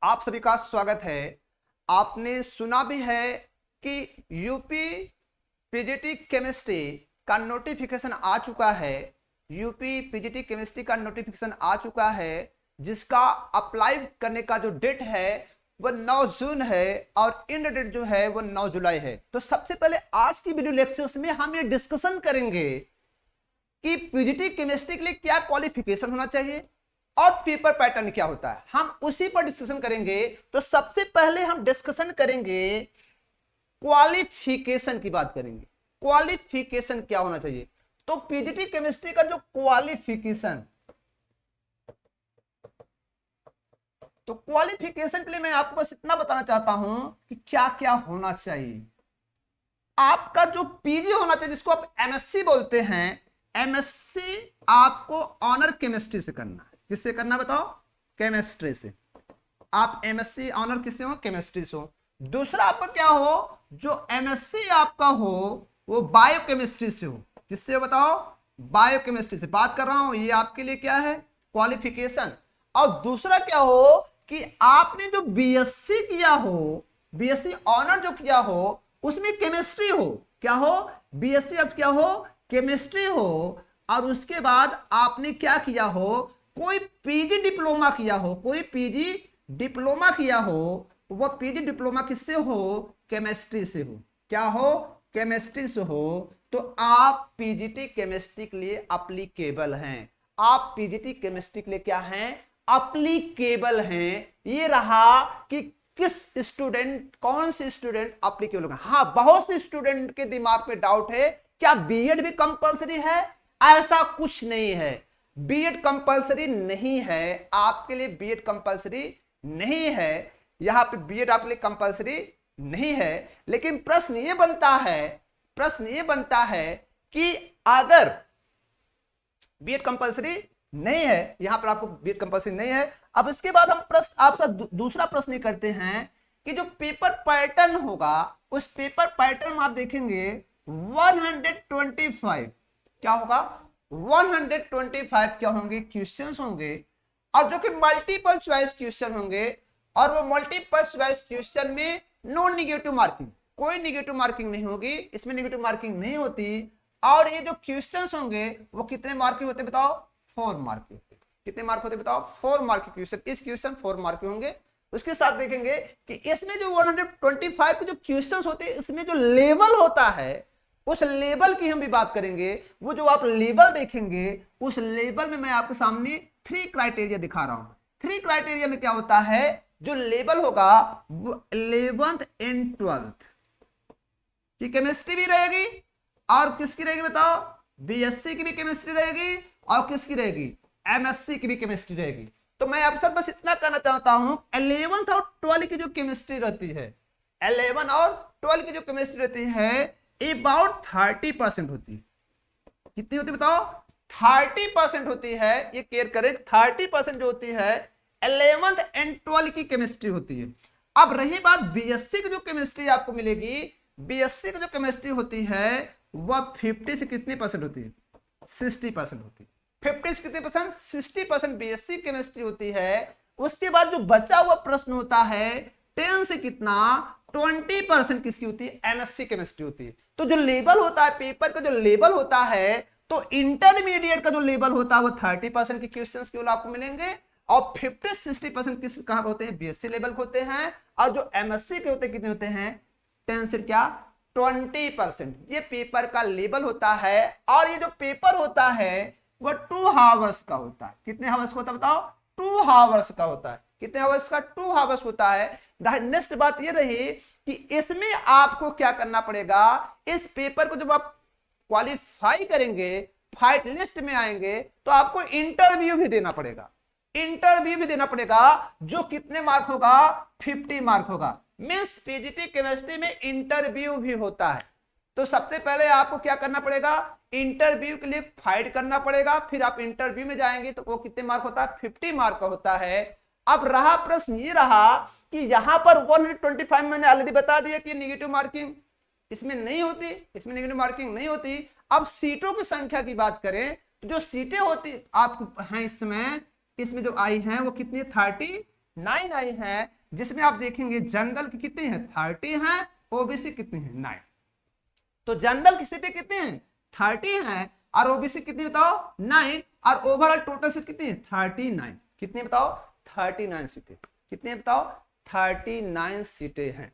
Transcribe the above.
आप सभी का स्वागत है। आपने सुना भी है कि यूपी पीजीटी केमिस्ट्री का नोटिफिकेशन आ चुका है। यूपी पीजीटी केमिस्ट्री का नोटिफिकेशन आ चुका है, जिसका अप्लाई करने का जो डेट है वह 9 जून है और एंड डेट जो है वह 9 जुलाई है। तो सबसे पहले आज की वीडियो लेक्चर्स में हम ये डिस्कशन करेंगे कि पीजीटी केमिस्ट्री के लिए क्या क्वालिफिकेशन होना चाहिए और पेपर पैटर्न क्या होता है, हम उसी पर डिस्कशन करेंगे। तो सबसे पहले हम डिस्कशन करेंगे क्वालिफिकेशन की बात करेंगे। क्वालिफिकेशन क्या होना चाहिए? तो पीजीटी केमिस्ट्री का जो क्वालिफिकेशन, तो क्वालिफिकेशन के लिए मैं आपको बस इतना बताना चाहता हूं कि क्या क्या होना चाहिए। आपका जो पीजी होना चाहिए, जिसको आप एमएससी बोलते हैं, एमएससी आपको ऑनर केमिस्ट्री से करना है। किससे करना बताओ? केमिस्ट्री से। आप एमएससी ऑनर किससे हो? केमिस्ट्री से हो। दूसरा आपका क्या हो? जो एमएससी आपका हो वो बायोकेमिस्ट्री से हो। किससे हो बताओ? बायोकेमिस्ट्री से बात कर रहा हूं। ये आपके लिए क्या है? क्वालिफिकेशन। और दूसरा क्या हो कि आपने जो बीएससी किया हो, बीएससी ऑनर जो किया हो, उसमें केमिस्ट्री हो। क्या हो? बीएससी अब क्या हो? केमिस्ट्री हो। और उसके बाद आपने क्या किया हो? कोई पीजी डिप्लोमा किया हो, कोई पीजी डिप्लोमा किया हो। वह पीजी डिप्लोमा किससे हो? केमिस्ट्री से हो। क्या हो? केमिस्ट्री से हो। तो आप पीजीटी केमिस्ट्री के लिए एप्लीकेबल हैं। आप पीजीटी केमिस्ट्री के लिए क्या हैं? एप्लीकेबल हैं। ये रहा कि किस स्टूडेंट, कौन से स्टूडेंट एप्लीकेबल होगा। हाँ, बहुत से स्टूडेंट के दिमाग में डाउट है, क्या बीएड भी कंपलसरी है? ऐसा कुछ नहीं है, बीएड कंपलसरी नहीं है। आपके लिए बीएड कंपलसरी नहीं है। यहां पे बीएड आपके लिए कंपलसरी नहीं है। लेकिन प्रश्न ये बनता है कि अगर बीएड कंपलसरी नहीं है, यहां पर आपको बीएड कंपलसरी नहीं है। अब इसके बाद हम प्रश्न आपसे दूसरा प्रश्न करते हैं कि जो पेपर पैटर्न होगा, उस पेपर पैटर्न में आप देखेंगे 125 क्या होगा? 125 क्या होंगे? क्वेश्चंस होंगे, और जो कि मल्टीपल चॉइस क्वेश्चन होंगे। और वो मल्टीपल चॉइस क्वेश्चन में नो निगेटिव मार्किंग, कोई निगेटिव मार्किंग नहीं होगी, इसमें निगेटिव मार्किंग नहीं होती। और ये जो क्वेश्चंस होंगे वो कितने मार्क के होते बताओ? 4 मार्क के होते। कितने मार्क होते बताओ? 4 मार्क के क्वेश्चन। इस क्वेश्चन 4 मार्क के होंगे। उसके साथ देखेंगे कि इसमें जो 125 के जो क्वेश्चंस होते हैं, इसमें जो लेवल होता है, उस लेवल की हम भी बात करेंगे। वो जो आप लेवल देखेंगे, उस लेवल में मैं आपके सामने 3 क्राइटेरिया दिखा रहा हूं। 3 क्राइटेरिया में क्या होता है? जो लेवल होगा वो 11th एंड 12th की केमिस्ट्री भी रहेगी। और किसकी रहेगी बताओ? बीएससी की भी केमिस्ट्री रहेगी। और किसकी रहेगी? एमएससी की भी केमिस्ट्री रहेगी। तो मैं आपसे बस इतना कहना चाहता हूं, 11th और 12 की जो केमिस्ट्री रहती है, 11 और 12 की जो केमिस्ट्री रहती है, अबाउट 30% होती है। कितनी होती बताओ? 30% होती है। ये केयर करें, 30% जो होती है 11th एंड 12 की केमिस्ट्री होती है। अब रही बात बीएससी की जो केमिस्ट्री आपको मिलेगी, बीएससी की जो केमिस्ट्री होती है वह 50 से कितने परसेंट होती है? 60% होती है। 50 से कितने परसेंट? 60% बीएससी केमिस्ट्री होती है। उसके बाद जो बचा हुआ प्रश्न होता है 10 से कितना? 20% किसकी होती है? एमएससी केमिस्ट्री होती है। तो जो लेवल होता है, पेपर का जो लेवल होता है, तो इंटरमीडिएट का जो लेवल होता है वो 30% के क्वेश्चंस केवल आपको मिलेंगे। और 50-60% किस कहां होते हैं? बीएससी लेवल होते हैं। और जो एमएससी के होते हैं कितने होते हैं? 10 से क्या? 20%। ये पेपर का लेवल होता है। और ये जो पेपर होता है वह 2 हावर्स का होता है। कितने हावर्स का होता है बताओ? 2 हावर्स का होता है। कितने हावर्स का? 2 हावर्स होता है। नेक्स्ट बात ये रही कि इसमें आपको क्या करना पड़ेगा? इस पेपर को जब आप क्वालिफाई करेंगे, फाइट लिस्ट में आएंगे, तो आपको इंटरव्यू भी देना पड़ेगा। इंटरव्यू भी देना पड़ेगा, जो कितने मार्क होगा? 50 मार्क होगा। मींस पीजीटी केमिस्ट्री में इंटरव्यू भी होता है। तो सबसे पहले आपको क्या करना पड़ेगा? इंटरव्यू के लिए फाइट करना पड़ेगा। फिर आप इंटरव्यू में जाएंगे तो वो कितने मार्क होता है? 50 मार्क का होता है। अब रहा प्रश्न, ये रहा कि यहां पर 125 मैंने ऑलरेडी बता दिया कि निगेटिव मार्किंग इसमें नहीं होती, इसमें नेगेटिव मार्किंग नहीं होती। अब सीटों की संख्या की बात करें तो जो सीटें होती आप हैं इसमें जो आई हैं वो कितनी? 30 9 आई है, जिसमें आप देखेंगे जनरल की कितनी है 30 है, ओबीसी कितनी है 9। तो जनरल की सीटें कितनी है 30 है और ओबीसी कितनी बताओ 9, और ओवरऑल टोटल सीट कितनी है 39। कितनी बताओ 39 सीटें। कितनी बताओ 39 सीटें हैं।